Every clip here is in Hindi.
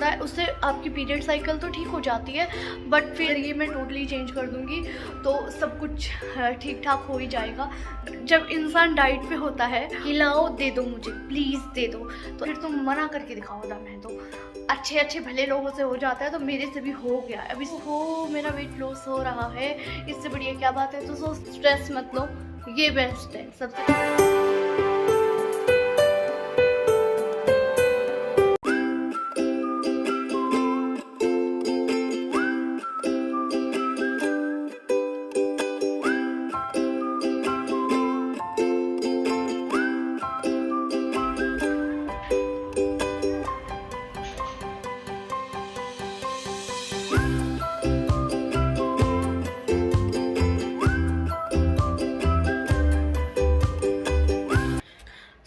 होता है उससे आपकी पीरियड साइकिल तो ठीक हो जाती है, बट फिर ये मैं टोटली चेंज कर दूँगी तो सब कुछ ठीक ठाक हो ही जाएगा। जब इंसान डाइट पे होता है कि लाओ दे दो मुझे, प्लीज़ दे दो, तो फिर तुम मना करके दिखाओ ना। मैं तो अच्छे अच्छे भले लोगों से हो जाता है, तो मेरे से भी हो गया। अभी मेरा वेट लॉस हो रहा है, इससे बढ़िया क्या बात है। तो स्ट्रेस मत लो, ये बेस्ट है सबसे।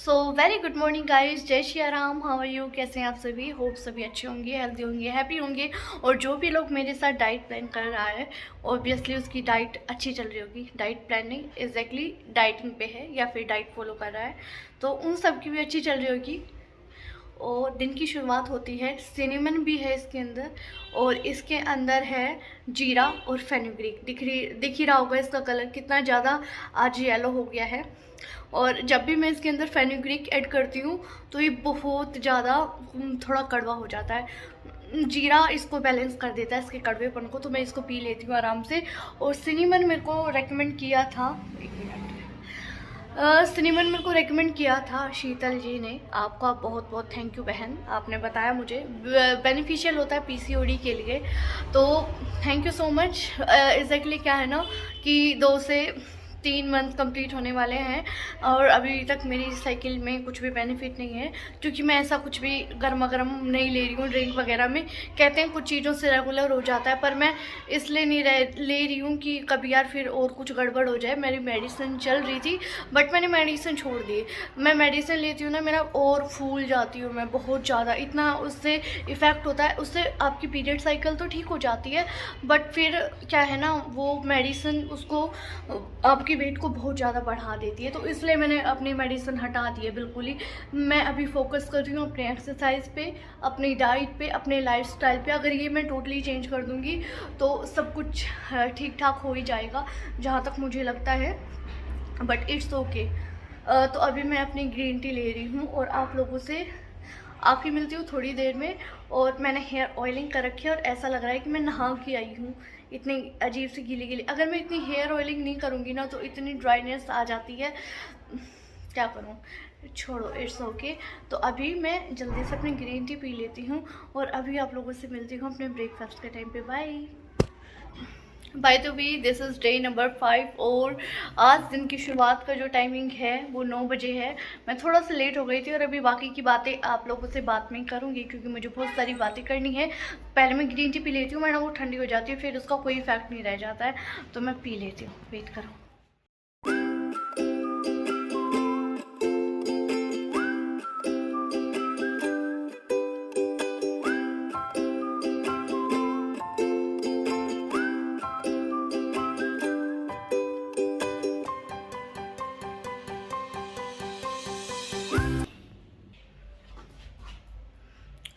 So very good morning guys, जय Shri Ram. How are you, कैसे हैं आप सभी। होप सभी अच्छे होंगे, हेल्दी होंगे, हैप्पी होंगे। और जो भी लोग मेरे साथ डाइट प्लान कर रहा है, ऑब्वियसली उसकी डाइट अच्छी चल रही होगी। डाइट प्लानिंग एग्जैक्टली डाइटिंग पे है या फिर डाइट फॉलो कर रहा है, तो उन सब की भी अच्छी चल रही होगी। और दिन की शुरुआत होती है, सिनेमन भी है इसके अंदर, और इसके अंदर है जीरा और फेनुग्रीक। दिख ही रहा होगा इसका कलर कितना ज़्यादा आज येलो हो गया है। और जब भी मैं इसके अंदर फेनुग्रीक ऐड करती हूँ तो ये बहुत ज़्यादा थोड़ा कड़वा हो जाता है। जीरा इसको बैलेंस कर देता है, इसके कड़वेपन को, तो मैं इसको पी लेती हूँ आराम से। और सिनेमन मेरे को रेकमेंड किया था, सिनेमन मेरे को रेकमेंड किया था शीतल जी ने। आपका बहुत बहुत थैंक यू बहन, आपने बताया मुझे बेनिफिशियल होता है पीसीओडी के लिए, तो thank you so much. Exactly क्या है ना कि 2 से 3 मंथ कंप्लीट होने वाले हैं और अभी तक मेरी साइकिल में कुछ भी बेनिफिट नहीं है, क्योंकि मैं ऐसा कुछ भी गर्मा गर्म नहीं ले रही हूँ। ड्रिंक वगैरह में कहते हैं कुछ चीज़ों से रेगुलर हो जाता है, पर मैं इसलिए नहीं ले रही हूँ कि कभी यार फिर और कुछ गड़बड़ हो जाए। मेरी मेडिसिन चल रही थी, बट मैंने मेडिसिन छोड़ दी। मैं मेडिसिन लेती हूँ ना, मेरा और फूल जाती हूँ मैं बहुत ज़्यादा, इतना उससे इफ़ेक्ट होता है। उससे आपकी पीरियड साइकिल तो ठीक हो जाती है, बट फिर क्या है ना, वो मेडिसिन उसको आपकी वेट को बहुत ज़्यादा बढ़ा देती है। तो इसलिए मैंने अपनी मेडिसिन हटा दी है बिल्कुल ही। मैं अभी फोकस कर रही हूँ अपने एक्सरसाइज पे, अपनी डाइट पे, अपने लाइफस्टाइल पे। अगर ये मैं टोटली चेंज कर दूँगी तो सब कुछ ठीक ठाक हो ही जाएगा, जहाँ तक मुझे लगता है, बट इट्स ओके। तो अभी मैं अपनी ग्रीन टी ले रही हूँ और आप लोगों से आके मिलती हूँ थोड़ी देर में। और मैंने हेयर ऑयलिंग कर रखी है और ऐसा लग रहा है कि मैं नहा के आई हूँ, इतनी अजीब सी गीली गीली। अगर मैं इतनी हेयर ऑयलिंग नहीं करूँगी ना तो इतनी ड्राइनेस आ जाती है, क्या करूँ, छोड़ो, इट्स ओके। तो अभी मैं जल्दी से अपनी ग्रीन टी पी लेती हूँ और अभी आप लोगों से मिलती हूँ अपने ब्रेकफास्ट के टाइम पे। By the way, this is day number 5 और आज दिन की शुरुआत का जो टाइमिंग है वो 9 बजे है। मैं थोड़ा सा लेट हो गई थी और अभी बाकी की बातें आप लोगों से बात में करूँगी, क्योंकि मुझे बहुत सारी बातें करनी है। पहले मैं ग्रीन टी पी लेती हूँ, वरना वो ठंडी हो जाती है, फिर उसका कोई इफेक्ट नहीं रह जाता है, तो मैं पी लेती हूँ। वेट करो।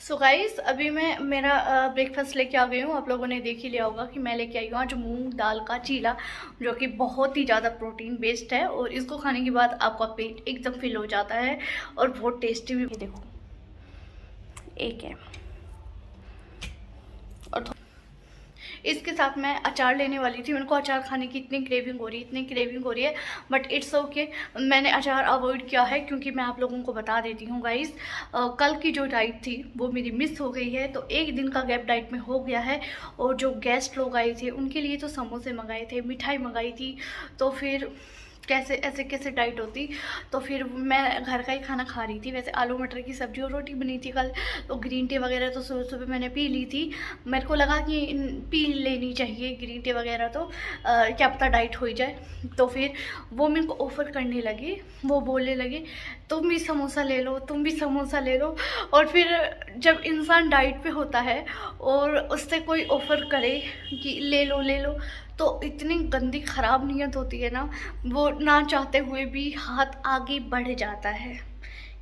सो गाइस, अभी मैं मेरा ब्रेकफास्ट लेके आ गई हूँ। आप लोगों ने देख ही लिया होगा कि मैं लेके आई हूँ आज मूंग दाल का चीला, जो कि बहुत ही ज़्यादा प्रोटीन बेस्ड है। और इसको खाने के बाद आपका पेट एकदम फिल हो जाता है और बहुत टेस्टी भी। देखो, एक है और इसके साथ मैं अचार लेने वाली थी। मेरे को अचार खाने की इतनी क्रेविंग हो रही है, बट इट्स ओके। मैंने अचार अवॉइड किया है, क्योंकि मैं आप लोगों को बता देती हूँ गाइस, कल की जो डाइट थी वो मेरी मिस हो गई है, तो एक दिन का गैप डाइट में हो गया है। और जो गेस्ट लोग आए थे उनके लिए तो समोसे मंगाए थे, मिठाई मंगाई थी, तो फिर कैसे डाइट होती। तो फिर मैं घर का ही खाना खा रही थी। वैसे आलू मटर की सब्जी और रोटी बनी थी कल, तो ग्रीन टी वगैरह तो सुबह सुबह मैंने पी ली थी। मेरे को लगा कि पी लेनी चाहिए ग्रीन टी वगैरह, तो क्या पता डाइट हो ही जाए। तो फिर वो मेरे को ऑफ़र करने लगे, वो बोलने लगे तुम भी समोसा ले लो, तुम भी समोसा ले लो। और फिर जब इंसान डाइट पे होता है और उससे कोई ऑफ़र करे कि ले लो, तो इतनी गंदी ख़राब नीयत होती है ना, वो ना चाहते हुए भी हाथ आगे बढ़ जाता है।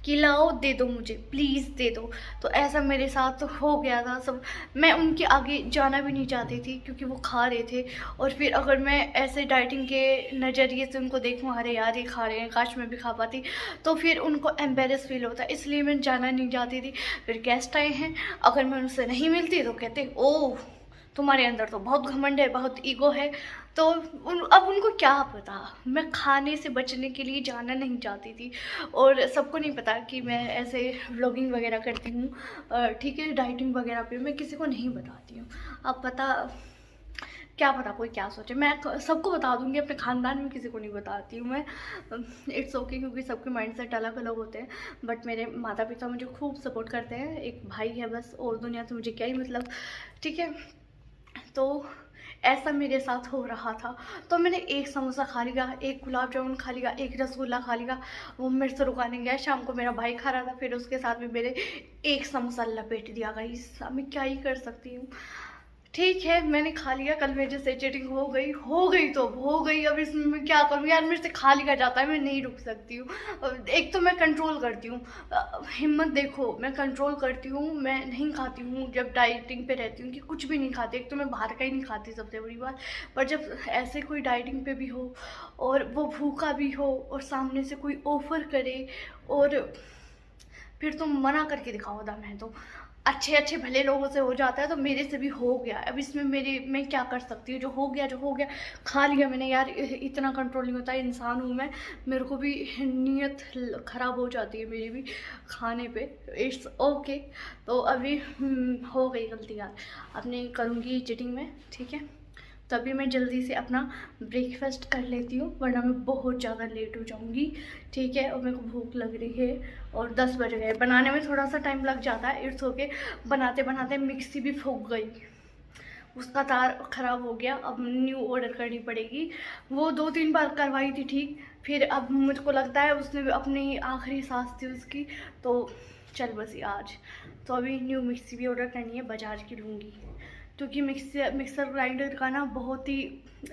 कि लाओ दे दो मुझे, प्लीज़ दे दो। तो ऐसा मेरे साथ हो गया था सब। मैं उनके आगे जाना भी नहीं चाहती थी क्योंकि वो खा रहे थे, और फिर अगर मैं ऐसे डाइटिंग के नज़रिए से उनको देखूँ, अरे यार ये खा रहे हैं, काश मैं भी खा पाती, तो फिर उनको एम्बेरस फील होता है, इसलिए मैं जाना नहीं चाहती थी। फिर गेस्ट आए हैं, अगर मैं उनसे नहीं मिलती तो कहते ओह तुम्हारे अंदर तो बहुत घमंड है, बहुत ईगो है। तो अब उनको क्या पता, मैं खाने से बचने के लिए जाना नहीं चाहती थी। और सबको नहीं पता कि मैं ऐसे व्लॉगिंग वगैरह करती हूँ, ठीक है, डाइटिंग वगैरह पे मैं किसी को नहीं बताती हूँ। अब पता क्या पता कोई क्या सोचे, मैं सबको बता दूंगी, अपने ख़ानदान में किसी को नहीं बताती हूँ मैं। इट्स ओके, क्योंकि सबके माइंडसेट अलग अलग होते हैं। बट मेरे माता पिता मुझे खूब सपोर्ट करते हैं, एक भाई है बस, और दुनिया से मुझे क्या ही मतलब, ठीक है। तो ऐसा मेरे साथ हो रहा था। तो मैंने एक समोसा खा लिया, एक गुलाब जामुन खा लिया, एक रसगुल्ला खा लिया, वो मेरे से रुका नहीं गया। शाम को मेरा भाई खा रहा था, फिर उसके साथ में मेरे एक समोसा लपेट दिया। गाइस मैं क्या ही कर सकती हूँ, ठीक है मैंने खा लिया। कल मेरे से चीटिंग हो गई तो हो गई, अब इसमें मैं क्या करूँ यार, मेरे से खा लिया जाता है, मैं नहीं रुक सकती हूँ। एक तो मैं कंट्रोल करती हूँ, हिम्मत देखो, मैं कंट्रोल करती हूँ, मैं नहीं खाती हूँ जब डाइटिंग पे रहती हूँ, कि कुछ भी नहीं खाती। एक तो मैं बाहर का ही नहीं खाती, सबसे बड़ी बात। पर जब ऐसे कोई डाइटिंग पे भी हो और वो भूखा भी हो और सामने से कोई ऑफ़र करे और फिर तुम मना करके दिखाओ, दम है तो अच्छे भले लोगों से हो जाता है, तो मेरे से भी हो गया। अब इसमें मैं क्या कर सकती हूँ, जो हो गया खा लिया मैंने यार, इतना कंट्रोल नहीं होता, इंसान हूँ मैं, मेरे को भी नीयत ख़राब हो जाती है मेरी भी खाने पे, इट्स ओके। तो अभी हो गई गलती यार, अब नहीं करूँगी चीटिंग में, ठीक है। तो अभी मैं जल्दी से अपना ब्रेकफास्ट कर लेती हूँ, वरना मैं बहुत ज़्यादा लेट हो जाऊँगी, ठीक है। और मेरे को भूख लग रही है और 10 बज गए। बनाने में थोड़ा सा टाइम लग जाता है, इट्स ओके। बनाते बनाते मिक्सी भी फूक गई, उसका तार ख़राब हो गया, अब न्यू ऑर्डर करनी पड़ेगी। वो 2-3 बार करवाई थी ठीक, फिर अब मुझको लगता है उसने अपनी आखिरी सांस थी उसकी, तो चल बसी आज। तो अभी न्यू मिक्सी भी ऑर्डर करनी है, बजाज की लूँगी, क्योंकि मिक्सर ग्राइंडर का ना बहुत ही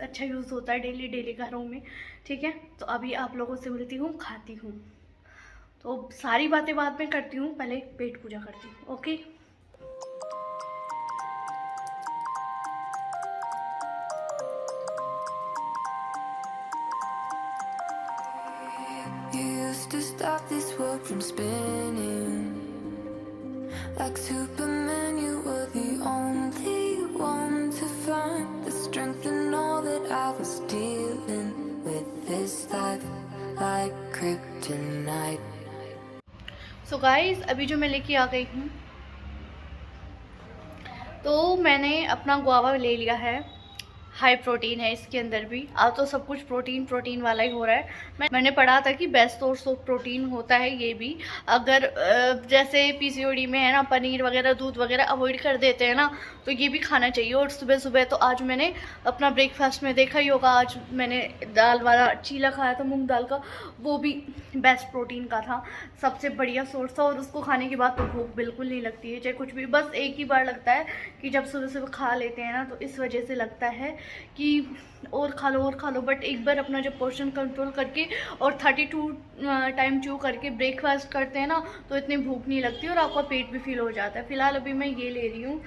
अच्छा यूज़ होता है डेली घरों में, ठीक है। तो अभी आप लोगों से मिलती हूँ, खाती हूँ, तो सारी बातें बाद में करती हूँ, पहले पेट पूजा करती हूँ, okay. To stop this world from spinning like Superman, you were the only one to find the strength in all that I was dealing with this life like kryptonite. So guys, अभी जो मैं लेके आ गई हूँ, तो मैंने अपना गुआवा ले लिया है, हाई प्रोटीन है इसके अंदर भी। आज तो सब कुछ प्रोटीन वाला ही हो रहा है। मैंने पढ़ा था कि बेस्ट सोर्स ऑफ प्रोटीन होता है ये भी। अगर जैसे पीसीओडी में है ना, पनीर वगैरह दूध वगैरह अवॉइड कर देते हैं ना, तो ये भी खाना चाहिए। और सुबह तो आज मैंने अपना ब्रेकफास्ट में देखा ही होगा, आज मैंने दाल वाला चीला खाया था मूंग दाल का, वो भी बेस्ट प्रोटीन का था, सबसे बढ़िया सोर्स था। और उसको खाने के बाद तो भूख बिल्कुल नहीं लगती है, चाहे कुछ भी, बस एक ही बार लगता है कि जब सुबह खा लेते हैं ना, तो इस वजह से लगता है कि और खा लो। बट एक बार अपना जब पोर्शन कंट्रोल करके और 32 टाइम च्यू करके ब्रेकफास्ट करते हैं ना, तो इतनी भूख नहीं लगती और आपका पेट भी फील हो जाता है। फिलहाल अभी मैं ये ले रही हूँ।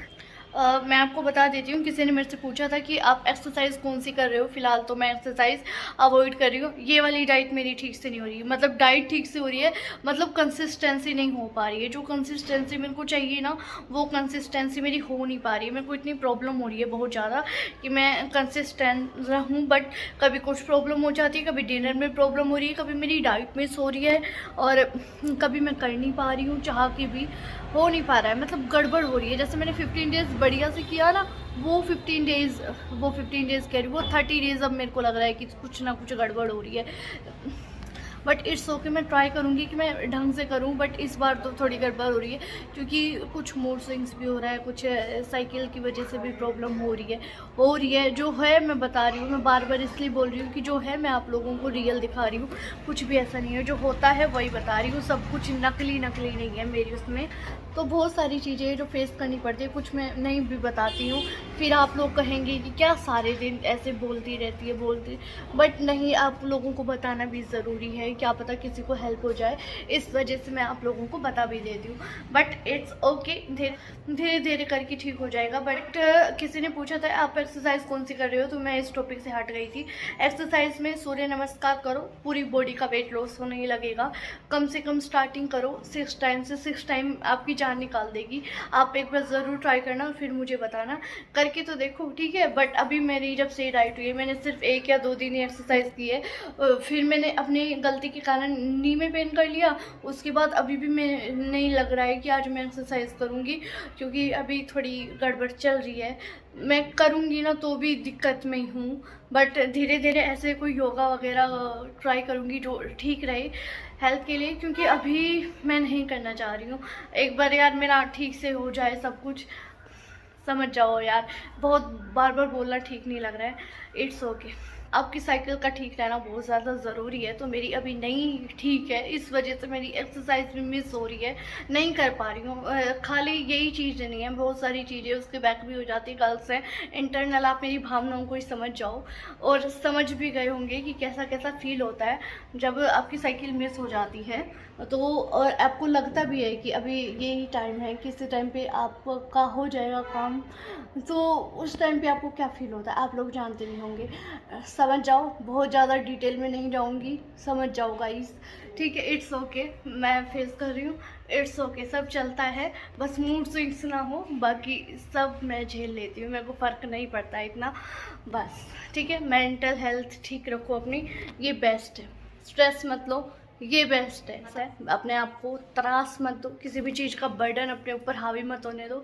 मैं आपको बता देती हूँ, किसी ने मेरे से पूछा था कि आप एक्सरसाइज कौन सी कर रहे हो। फिलहाल तो मैं एक्सरसाइज अवॉइड कर रही हूँ। ये वाली डाइट मेरी ठीक से नहीं हो रही है, मतलब डाइट ठीक से हो रही है, मतलब कंसिस्टेंसी नहीं हो पा रही है। जो कंसिस्टेंसी मेरे को चाहिए ना, वो कंसिस्टेंसी मेरी हो नहीं पा रही है। मेरे को इतनी प्रॉब्लम हो रही है बहुत ज़्यादा कि मैं कंसिस्टेंट रहूँ, बट कभी कुछ प्रॉब्लम हो जाती है, कभी डिनर में प्रॉब्लम हो रही है, कभी मेरी डाइट मिस हो रही है, और कभी मैं कर नहीं पा रही हूँ, चाह के भी हो नहीं पा रहा है, मतलब गड़बड़ हो रही है। जैसे मैंने 15 डेज़ बढ़िया से किया ना, वो 15 डेज़ कह रही, वो 30 डेज़ अब मेरे को लग रहा है कि कुछ ना कुछ गड़बड़ हो रही है। बट इट्स ओके, मैं ट्राई करूँगी कि मैं ढंग से करूँ, बट इस बार तो थोड़ी गड़बड़ हो रही है, क्योंकि कुछ मूड स्विंग्स भी हो रहा है, कुछ साइकिल की वजह से भी प्रॉब्लम हो रही है। जो है मैं बता रही हूँ, मैं बार बार इसलिए बोल रही हूँ कि जो है मैं आप लोगों को रियल दिखा रही हूँ, कुछ भी ऐसा नहीं है, जो होता है वही बता रही हूँ, सब कुछ नकली नहीं है मेरी उसमें। तो बहुत सारी चीज़ें जो फेस करनी पड़ती है, कुछ मैं नहीं भी बताती हूँ, फिर आप लोग कहेंगे कि क्या सारे दिन ऐसे बोलती रहती है, बट नहीं, आप लोगों को बताना भी ज़रूरी है, जाए, क्या पता किसी को हेल्प हो जाए, इस वजह से मैं आप लोगों को बता भी देती हूँ। बट इट्स ओके, धीरे धीरे करके ठीक हो जाएगा। बट किसी ने पूछा था आप एक्सरसाइज कौन सी कर रहे हो, तो मैं इस टॉपिक से हट गई थी। एक्सरसाइज में सूर्य नमस्कार करो, पूरी बॉडी का वेट लॉस होने ही लगेगा। कम से कम स्टार्टिंग करो 6 टाइम से, 6 टाइम आपकी जान निकाल देगी। आप एक बार ज़रूर ट्राई करना और फिर मुझे बताना, करके तो देखो, ठीक है। बट अभी मेरी जब से डाइट हुई है, मैंने सिर्फ 1 या 2 दिन ही एक्सरसाइज की है, फिर मैंने अपनी गलती के कारण नी में पेन कर लिया। उसके बाद अभी भी मैं नहीं लग रहा है कि आज मैं एक्सरसाइज करूँगी, क्योंकि अभी थोड़ी गड़बड़ चल रही है। मैं करूँगी ना तो भी दिक्कत में ही हूँ, बट धीरे धीरे ऐसे कोई योगा वगैरह ट्राई करूँगी जो ठीक रहे हेल्थ के लिए, क्योंकि अभी मैं नहीं करना चाह रही हूँ। एक बार यार मेरा ठीक से हो जाए सब कुछ, समझ जाओ यार, बहुत बार बार बोलना ठीक नहीं लग रहा है। It's okay. आपकी साइकिल का ठीक रहना बहुत ज़्यादा ज़रूरी है, तो मेरी अभी नहीं ठीक है, इस वजह से मेरी एक्सरसाइज भी मिस हो रही है, नहीं कर पा रही हूँ। खाली यही चीज़ नहीं है, बहुत सारी चीज़ें उसके बैक भी हो जाती है, गर्ल्स हैं। इंटरनल आप मेरी भावनाओं को ही समझ जाओ, और समझ भी गए होंगे कि कैसा कैसा फील होता है जब आपकी साइकिल मिस हो जाती है। तो और आपको लगता भी है कि अभी यही टाइम है, किसी टाइम पे आपका हो जाएगा काम, तो उस टाइम पे आपको क्या फील होता है आप लोग जानते नहीं होंगे। समझ जाओ, बहुत ज़्यादा डिटेल में नहीं जाऊंगी, समझ जाओ गाइस, ठीक है। इट्स ओके, मैं फेस कर रही हूँ, इट्स ओके, सब चलता है, बस मूड स्विंग्स ना हो, बाकी सब मैं झेल लेती हूँ, मेरे को फ़र्क नहीं पड़ता इतना, बस ठीक है। मेंटल हेल्थ ठीक रखो अपनी, ये बेस्ट है। स्ट्रेस मत लो, ये बेस्ट है। अपने आप को त्रास मत दो, किसी भी चीज़ का बर्डन अपने ऊपर हावी मत होने दो।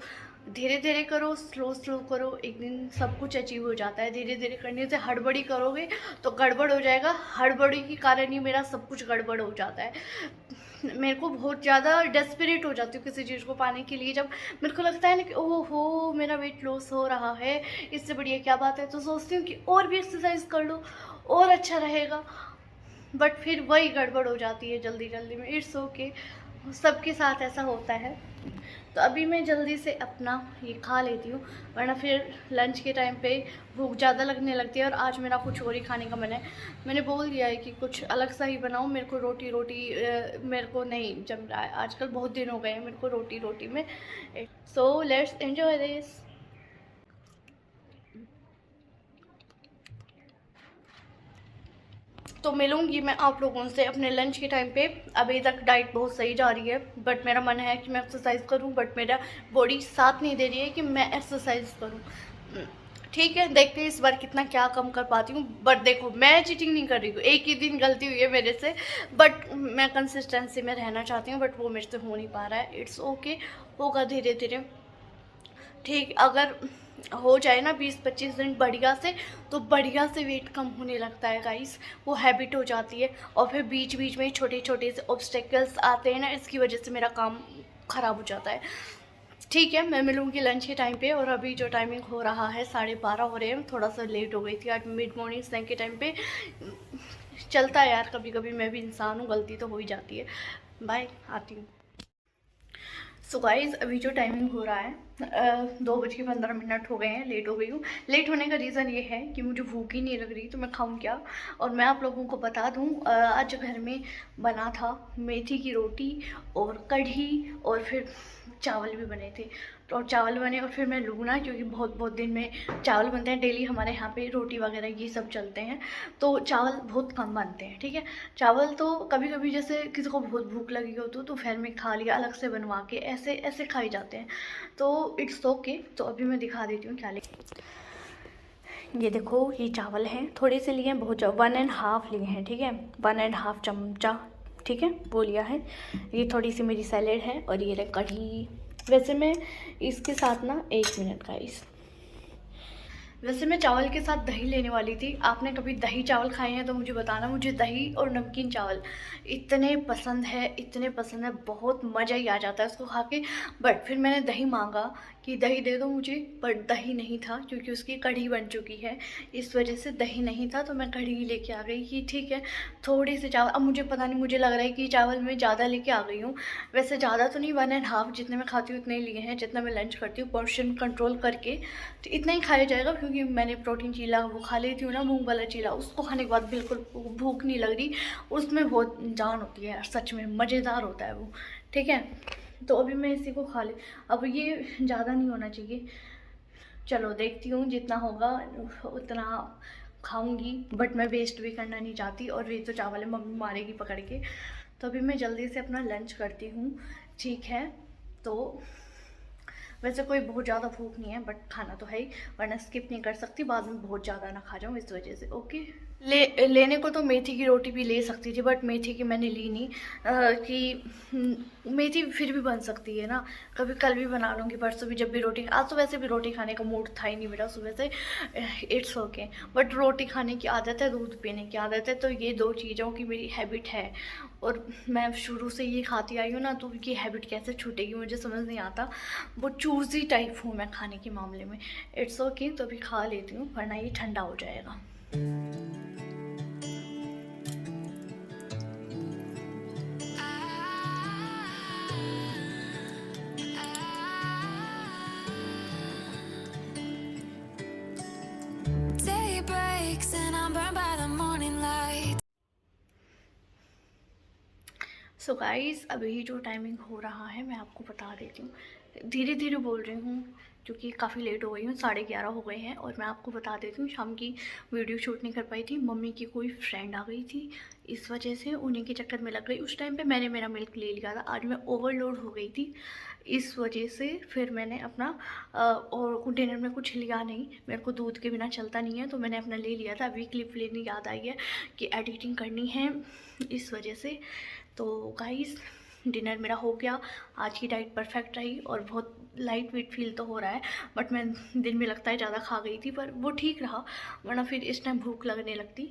धीरे धीरे करो, स्लो स्लो करो, एक दिन सब कुछ अचीव हो जाता है। धीरे धीरे करने से हड़बड़ी करोगे तो गड़बड़ हो जाएगा, हड़बड़ी के कारण ही मेरा सब कुछ गड़बड़ हो जाता है। मेरे को बहुत ज़्यादा डेस्परेट हो जाती हूँ किसी चीज़ को पाने के लिए, जब मेरे को लगता है ना कि ओहो मेरा वेट लॉस हो रहा है, इससे बढ़िया क्या बात है, तो सोचती हूँ कि और भी एक्सरसाइज कर लो और अच्छा रहेगा, बट फिर वही गड़बड़ हो जाती है जल्दी जल्दी में। इट्स ओके, सबके साथ ऐसा होता है। तो अभी मैं जल्दी से अपना ये खा लेती हूँ, वरना फिर लंच के टाइम पे भूख ज़्यादा लगने लगती है, और आज मेरा कुछ और ही खाने का मन है। मैंने बोल दिया है कि कुछ अलग सा ही बनाऊँ, मेरे को रोटी मेरे को नहीं जम रहा है, आजकल बहुत दिन हो गए हैं मेरे को रोटी में। So let's enjoy this. तो मिलूंगी मैं आप लोगों से अपने लंच के टाइम पे। अभी तक डाइट बहुत सही जा रही है, बट मेरा मन है कि मैं एक्सरसाइज करूं, बट मेरा बॉडी साथ नहीं दे रही है कि मैं एक्सरसाइज करूं। ठीक है, देखते हैं इस बार कितना क्या कम कर पाती हूँ। बट देखो, मैं चीटिंग नहीं कर रही हूँ, एक ही दिन गलती हुई है मेरे से, बट मैं कंसिस्टेंसी में रहना चाहती हूँ, बट वो मेरे से हो नहीं पा रहा है। इट्स ओके, होगा धीरे धीरे, ठीक। अगर हो जाए ना 20-25 दिन बढ़िया से, तो बढ़िया से वेट कम होने लगता है गाइस, वो हैबिट हो जाती है। और फिर बीच बीच में छोटे छोटे से ऑब्स्टेकल्स आते हैं ना, इसकी वजह से मेरा काम ख़राब हो जाता है। ठीक है, मैं मिलूँगी लंच के टाइम पे। और अभी जो टाइमिंग हो रहा है 12:30 हो रहे हैं, थोड़ा सा लेट हो गई थी आज मिड मॉर्निंग स्नैक के टाइम पे। चलता है यार, कभी कभी मैं भी इंसान हूँ, गलती तो हो ही जाती है। बाय, आती हूँ। सो गाइज़, अभी जो टाइमिंग हो रहा है 2:15 हो गए हैं, लेट हो गई हूँ। लेट होने का रीज़न ये है कि मुझे भूख ही नहीं लग रही, तो मैं खाऊँ क्या। और मैं आप लोगों को बता दूँ, आज घर में बना था मेथी की रोटी और कढ़ी, और फिर चावल भी बने थे। और चावल बने, और फिर मैं लूँ ना, क्योंकि बहुत दिन में चावल बनते हैं, डेली हमारे यहाँ पे रोटी वगैरह ये सब चलते हैं, तो चावल बहुत कम बनते हैं, ठीक है। चावल तो कभी कभी जैसे किसी को बहुत भूख लगी हो तो दोपहर में खा लिया, अलग से बनवा के, ऐसे ऐसे खाए जाते हैं, तो इट्स ओके। तो अभी मैं दिखा देती हूँ क्या ले। ये देखो, ये चावल हैं, थोड़े से लिए हैं, बहुत 1.5 लिए हैं, ठीक है, 1.5 चमचा, ठीक है, वो लिया है। ये थोड़ी सी मेरी सैलेड है, और ये रही कढ़ी। वैसे मैं इसके साथ ना 1 मिनट का वैसे मैं चावल के साथ दही लेने वाली थी। आपने कभी दही चावल खाए हैं तो मुझे बताना। मुझे दही और नमकीन चावल इतने पसंद है, बहुत मज़ा ही आ जाता है उसको खा के। बट फिर मैंने दही मांगा कि दही दे दो मुझे, पर दही नहीं था क्योंकि उसकी कढ़ी बन चुकी है, इस वजह से दही नहीं था। तो मैं कढ़ी लेके आ गई कि ठीक है थोड़ी सी चावल, अब मुझे पता नहीं, मुझे लग रहा है कि चावल मैं ज़्यादा लेके आ गई हूँ। वैसे ज़्यादा तो नहीं, 1.5 जितने मैं खाती हूँ उतने ही लिए हैं, जितना मैं लंच करती हूँ पोर्शन कंट्रोल करके, तो इतना ही खाया जाएगा। क्योंकि मैंने प्रोटीन चीला वो खा लेती हूँ ना, मूँग वाला चीला, उसको खाने के बाद बिल्कुल भूख नहीं लग रही, उसमें बहुत जान होती है यार, सच में मज़ेदार होता है वो, ठीक है। तो अभी मैं इसी को खा ले, अब ये ज़्यादा नहीं होना चाहिए, चलो देखती हूँ जितना होगा उतना खाऊंगी, बट मैं वेस्ट भी करना नहीं चाहती, और ये तो चावल है, मम्मी मारेगी पकड़ के। तो अभी मैं जल्दी से अपना लंच करती हूँ, ठीक है। तो वैसे कोई बहुत ज़्यादा भूख नहीं है, बट खाना तो है ही, वरना स्किप नहीं कर सकती, बाद में बहुत ज़्यादा ना खा जाऊँ इस वजह से। ओके, लेने को तो मेथी की रोटी भी ले सकती थी, बट मेथी की मैंने ली नहीं, मेथी फिर भी बन सकती है ना, कभी कल भी बना लूँगी, परसों भी जब भी रोटी, आज तो वैसे भी रोटी खाने का मूड था ही नहीं मेरा सुबह से, इट्स ओके। बट रोटी खाने की आदत है, दूध पीने की आदत है, तो ये दो चीज़ों की मेरी हैबिट है, और मैं शुरू से ये खाती आई हूँ ना, तो ये हैबिट कैसे छूटेगी मुझे समझ नहीं आता, वो चूज़ी टाइप हूँ मैं खाने के मामले में। इट्स ओके, तो अभी खा लेती हूँ, वरना ये ठंडा हो जाएगा। Day breaks and I'm burned by the morning light. So guys, अभी जो टाइमिंग हो रहा है मैं आपको बता देती हूँ, धीरे धीरे बोल रही हूँ क्योंकि काफ़ी लेट हो गई हूँ, 11:30 हो गए हैं। और मैं आपको बता देती हूँ, शाम की वीडियो शूट नहीं कर पाई थी, मम्मी की कोई फ्रेंड आ गई थी, इस वजह से उन्हीं के चक्कर में लग गई। उस टाइम पे मैंने मेरा मिल्क ले लिया था, आज मैं ओवरलोड हो गई थी, इस वजह से फिर मैंने अपना और डिनर में कुछ लिया नहीं, मेरे को दूध के बिना चलता नहीं है, तो मैंने अपना ले लिया था। अभी क्लिप लेनी याद आई है कि एडिटिंग करनी है, इस वजह से। तो गाइस, डिनर मेरा हो गया, आज की डाइट परफेक्ट रही, और बहुत लाइट वेट फील तो हो रहा है, बट मैं दिन में लगता है ज़्यादा खा गई थी, पर वो ठीक रहा, वरना फिर इस टाइम भूख लगने लगती।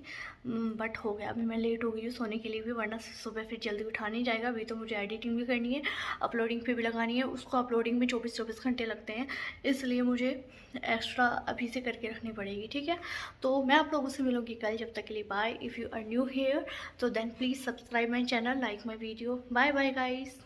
बट हो गया, अभी मैं लेट हो गई हूँ सोने के लिए भी, वरना सुबह फिर जल्दी उठा नहीं जाएगा। अभी तो मुझे एडिटिंग भी करनी है, अपलोडिंग पे भी लगानी है, उसको अपलोडिंग में 24 घंटे लगते हैं, इसलिए मुझे एक्स्ट्रा अभी से करके रखनी पड़ेगी, ठीक है। तो मैं आप लोगों से मिलूँगी कल, जब तक के लिए bye. If you are new here तो then please subscribe my channel, like my video, bye bye guys.